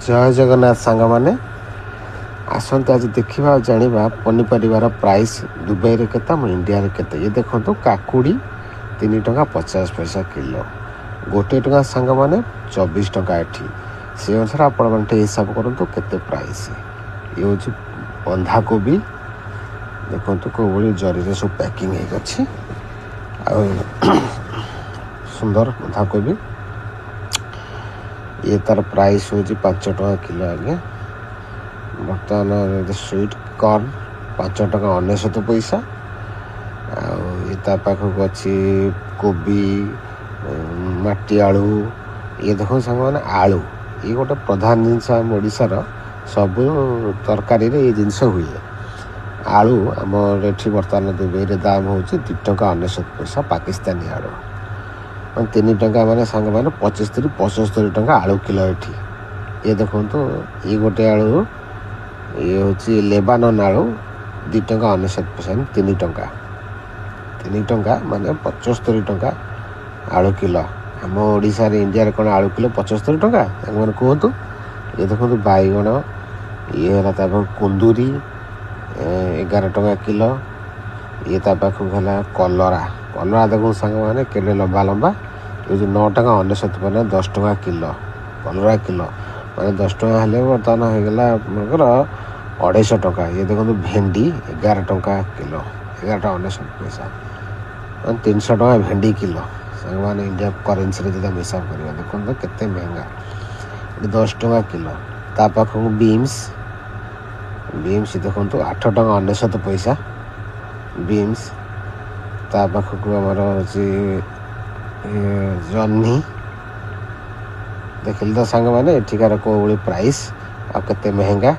जय जगन्नाथ सांग मैंने आसते आज देखा जाना पनीपरिवार प्राइस दुबई रे केता इंडिया रे केते। ये देखो तो काकुड़ी 3 टंका 50 पैसा किलो, गोटे टंका सांग मैंने 24 टंका एठी। से अनुसार आपण हिसाब करूँ केते प्राइस। ये हूँ बंधा कोबी देखो कौ भाई जरी सब पैकिंग अच्छी सुंदर बंधा कोबी। ये तार प्राइस हूँ 5 टंका किलो। आगे बर्तमान स्वीट कॉर्न 5 टंका 99 पैसा। पाखक अच्छी कोबी माटी आलू। ये देखो सांग मैंने आलू ये गोटे प्रधान जिनस आम ओडार सब तरकारी ये जिनस हुए। आलू आमर ये बर्तमान दुबई दाम हूँ 2 टंका 99 पैसा पाकिस्तानी आलू। 3 टंका मैंने सांग मैंने 75 टंका आलू किलो एठी। ये देखो तो ये गोटे आलू ये हूँ लेबानन आलू 2 टंका 99 पैसा। 3 टंका माने 75 टंका आलू किलो। आम ओडिशा रे इंडिया रे कौन आलू किलो 75 टंका मैंने कहतु। ये देखो बैगण ये है कुंदूरी 11 टंका किलो। ये पाखक है कलरा देखो सांग मैंने के लंबा लंबा ये 9 टंका 99 पैसा 10 टंका किलो कलरा किलो मैंने 10 टंका हेल्ले बर्तमान होगा आपंकर 250 टंका। ये देखो भेंडी 11 टंका किलो 11 टंका 99 पैसा 300 टंका भेंडी किलो सांग मैंने इंडिया करेन्सी जो हिसाब करवा देखो केते महंगा। 10 टंका किलो। ता पाखक बीम्स देखो 8 टंका 99 पैसा बीम्स। ता पाखक आमर हूँ जह्नी देखिल तो सांग मैंने एठिकार कौ भाई प्राइस आ केते महंगा।